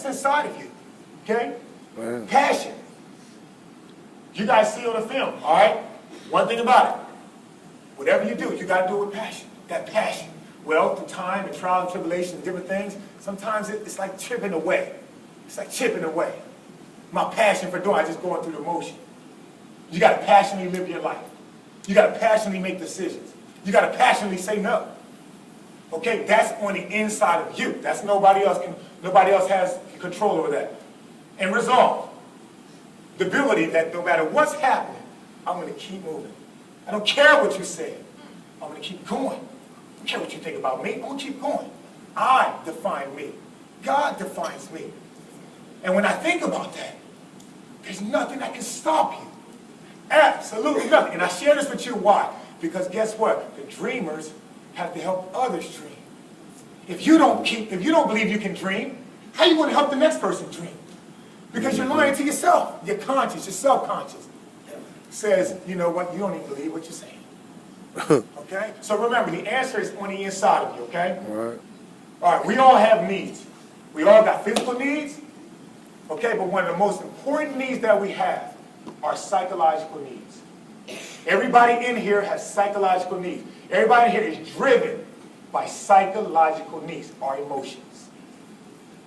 That's inside of you. Okay? Wow. Passion. You guys see on the film, all right? One thing about it. Whatever you do, you got to do it with passion. That passion. Well, through time and trial and tribulation and different things, sometimes it's like chipping away. It's like chipping away. My passion for doing, I just going through the motion. You got to passionately live your life. You got to passionately make decisions. You got to passionately say no. Okay, that's on the inside of you. That's nobody else has control over that. And resolve. The ability that no matter what's happening, I'm going to keep moving. I don't care what you say. I'm going to keep going. I don't care what you think about me. I'm going to keep going. I define me. God defines me. And when I think about that, there's nothing that can stop you. Absolutely nothing. And I share this with you. Why? Because guess what? The dreamers have to help others dream. If you don't believe you can dream, how you want to help the next person dream? Because you're lying to yourself. Your conscience, your self-conscious says, you know what, you don't even believe what you're saying. Okay? So remember, the answer is on the inside of you, okay? All right. All right, we all have needs. We all got physical needs, okay? But one of the most important needs that we have are psychological needs. Everybody in here has psychological needs. Everybody in here is driven by psychological needs, our emotions.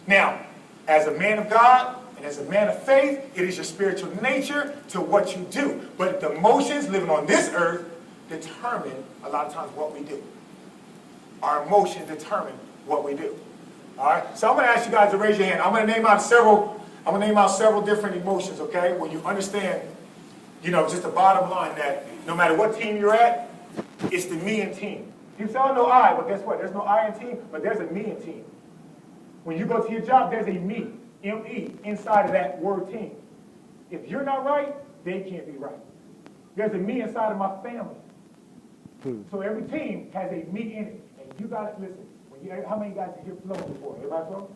Now, as a man of God and as a man of faith, it is your spiritual nature to what you do. But the emotions living on this earth determine a lot of times what we do. Our emotions determine what we do. All right? So I'm going to ask you guys to raise your hand. I'm going to name out several different emotions, okay? When you understand, you know, just the bottom line that no matter what team you're at, it's the me and team. People say, oh, no I, but guess what? There's no I in team, but there's a me in team. When you go to your job, there's a me, M-E, inside of that word team. If you're not right, they can't be right. There's a me inside of my family. So every team has a me in it. And you got to listen. How many guys have here flown before? Everybody flown?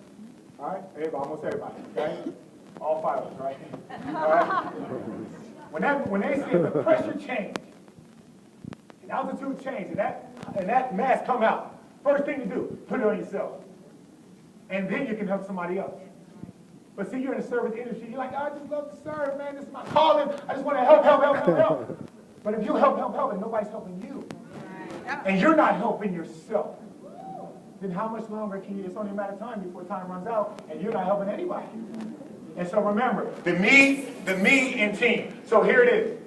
All right? Everybody, almost everybody, okay? All five of us, right? All right? When they see the pressure change, and altitude change, and that mass come out, first thing you do, put it on yourself. And then you can help somebody else. But see, you're in the service industry, you're like, oh, I just love to serve, man, this is my calling, I just want to help. But if you help, and nobody's helping you, and you're not helping yourself, then how much longer can you, it's only a matter of time before time runs out, and you're not helping anybody. And so remember, the me in team. So here it is.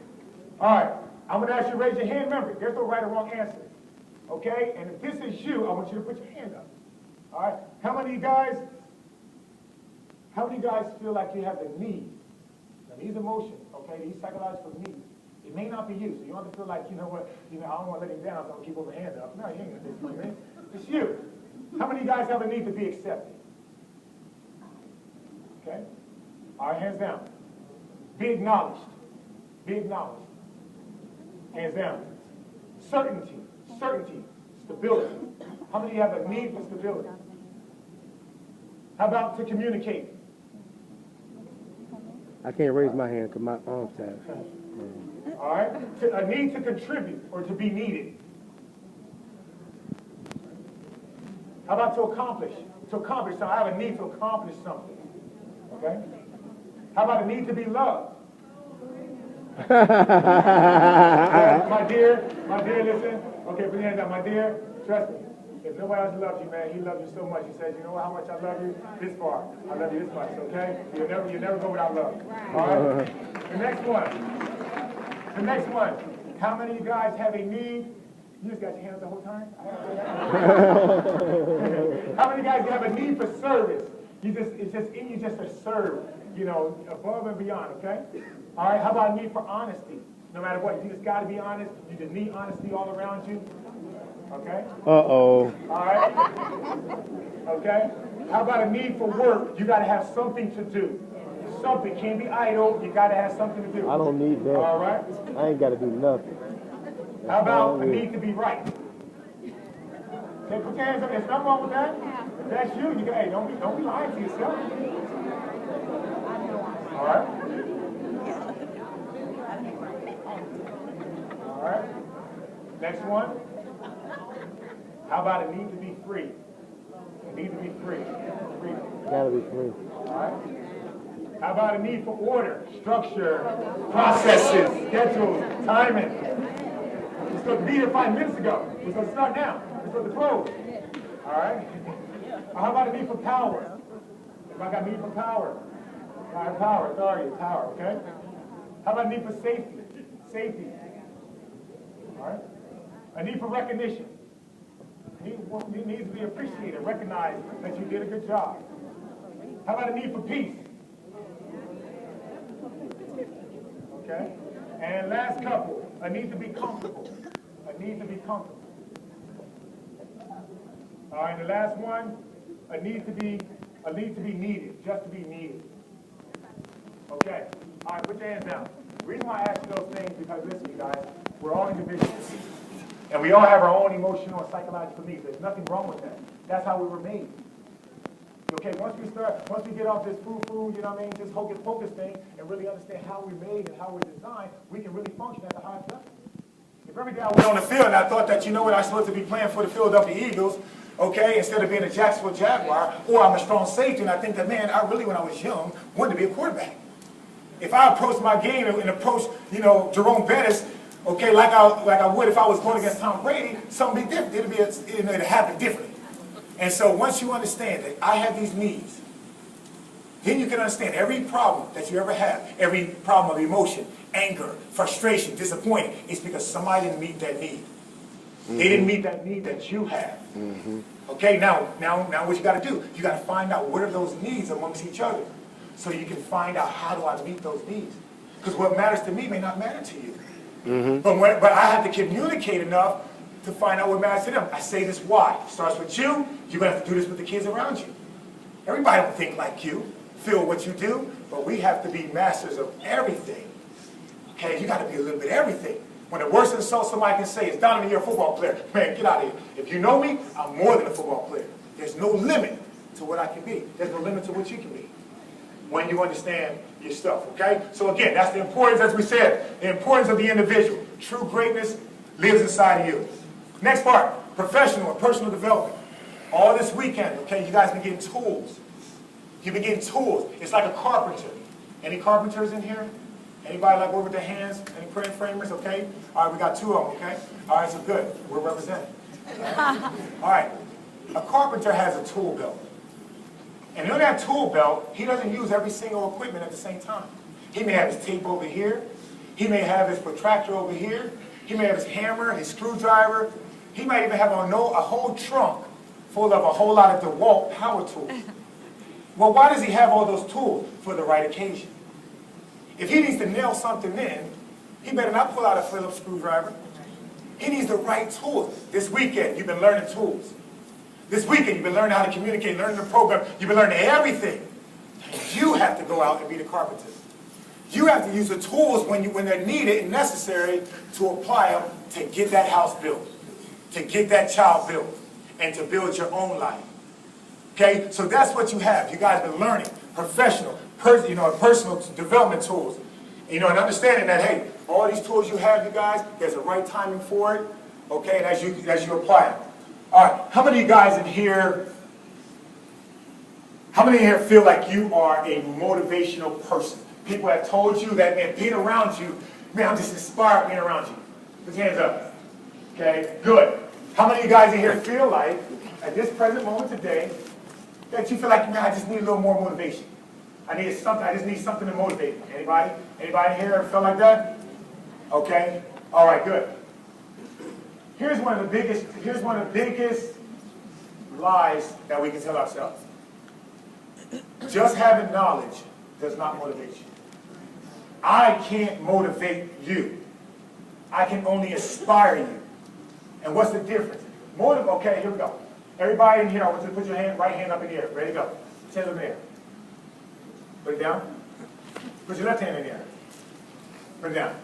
All right, I'm going to ask you to raise your hand. Remember, there's no right or wrong answer. Okay? And if this is you, I want you to put your hand up. All right? How many of you guys feel like you have the need? Now, these emotions, okay, these psychological needs, it may not be you, so you don't have to feel like, you know what, I don't want to let him down, so I'll keep holding my hand up. No, you ain't going to do it. It's you. How many of you guys have a need to be accepted? Okay? All right, hands down. Be acknowledged. Be acknowledged. Hands down. Certainty. Stability. How many of you have a need for stability? How about to communicate? I can't raise my hand because my arm's tired. All right? A need to contribute or to be needed. How about to accomplish? To accomplish something. I have a need to accomplish something. Okay? How about a need to be loved? my dear, listen. Okay, put your hands up. My dear, trust me. If nobody else loves you, man, he loves you so much. He says, you know how much I love you? This far. I love you this much, okay? You'll never go without love. All right? The next one. How many of you guys have a need? You just got your hand up the whole time? How many of you guys have a need for service? It's just in you just to serve, you know, above and beyond, okay? All right, how about a need for honesty? No matter what, you just got to be honest. You just need honesty all around you. Okay? Uh-oh. All right? Okay? How about a need for work? You got to have something to do. Something. Can't be idle. You got to have something to do. I don't need that. All right? I ain't got to do nothing. How about a need to be right? Okay, put your hands up. There's nothing wrong with that. If that's you, hey, don't be lying to yourself. All right? All right? Next one. How about a need to be free? A need to be free. Freedom. Gotta be free. All right. How about a need for order, structure, processes, schedules, timing? We're supposed to be here 5 minutes ago. We're supposed to start now. We're supposed to close. All right. How about a need for power? If I got need for power. All right, power, authority, power, okay? How about a need for safety? Safety. All right. A need for recognition. You need to be appreciated, recognized that you did a good job. How about a need for peace? Okay? And last couple, a need to be comfortable. A need to be comfortable. All right, and the last one, a need to be needed, just to be needed. Okay. All right, put your hands down. The reason why I ask you those things because listen, you guys, we're all individuals. And we all have our own emotional and psychological needs. There's nothing wrong with that. That's how we were made. Okay, once we get off this foo-foo, you know what I mean, this hocus-pocus thing, and really understand how we're made and how we're designed, we can really function at the highest level. If every day I went on the field and I thought that, you know what, I'm supposed to be playing for the Philadelphia Eagles, okay, instead of being a Jacksonville Jaguar, or I'm a strong safety, and I think that, man, I really, when I was young, wanted to be a quarterback. If I approached my game and approached, you know, Jerome Bettis, okay, like I would if I was going against Tom Brady, something would be different. It'd happen differently. And so once you understand that I have these needs, then you can understand every problem that you ever have, every problem of emotion, anger, frustration, disappointment, is because somebody didn't meet that need. Mm-hmm. They didn't meet that need that you have. Mm-hmm. Okay, now what you got to do? You got to find out what are those needs amongst each other, so you can find out how do I meet those needs. Because what matters to me may not matter to you. Mm-hmm. But I have to communicate enough to find out what matters to them. I say this why. It starts with you. You're going to have to do this with the kids around you. Everybody don't think like you, feel what you do, but we have to be masters of everything. Okay, you got to be a little bit of everything. When the worst insult somebody can say is, Donovan, you're a football player. Man, get out of here. If you know me, I'm more than a football player. There's no limit to what I can be. There's no limit to what you can be when you understand your stuff, okay? So again, that's the importance, as we said, the importance of the individual. True greatness lives inside of you. Next part, professional and personal development. All this weekend, okay, you guys been getting tools. You've been getting tools. It's like a carpenter. Any carpenters in here? Anybody like work with their hands? Any print framers, okay? All right, we got 2 of them, okay? All right, so good. We're represented. All right. A carpenter has a tool belt. And in that tool belt, he doesn't use every single equipment at the same time. He may have his tape over here. He may have his protractor over here. He may have his hammer, his screwdriver. He might even have a whole trunk full of a whole lot of DeWalt power tools. Well, why does he have all those tools? For the right occasion. If he needs to nail something in, he better not pull out a Phillips screwdriver. He needs the right tools. This weekend, you've been learning tools. This weekend, you've been learning how to communicate, learning the program. You've been learning everything. You have to go out and be the carpenter. You have to use the tools when they're needed and necessary to apply them to get that house built, to get that child built, and to build your own life. Okay? So that's what you have. You guys have been learning professional, personal development tools. And understanding that, hey, all these tools you have, you guys, there's a right timing for it. Okay? And as you apply them. All right, how many of you guys in here feel like you are a motivational person? People have told you that, man, being around you, man, I'm just inspired being around you. Put your hands up. Okay, good. How many of you guys in here feel like, at this present moment today, that you feel like, man, I just need a little more motivation? I just need something to motivate me. Anybody? Anybody in here ever feel like that? Okay. All right, good. Here's one of the biggest lies that we can tell ourselves. Just having knowledge does not motivate you. I can't motivate you. I can only inspire you. And what's the difference? Okay, here we go. Everybody in here, I want you to put your right hand up in the air. Ready to go. Hands up in the air. Put it down. Put your left hand in the air. Put it down.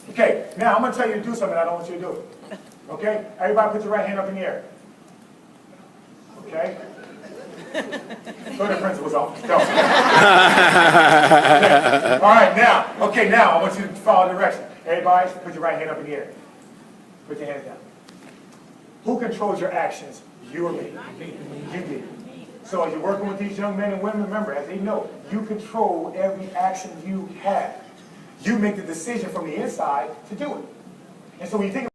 Okay, now I'm going to tell you to do something I don't want you to do. Okay? Everybody put your right hand up in the air. Okay? Go to the principal's office. Go. Okay. All right, now I want you to follow direction. Everybody, put your right hand up in the air. Put your hands down. Who controls your actions? You or me? You do. So as you're working with these young men and women, remember, as they know, you control every action you have. You make the decision from the inside to do it. And so when you think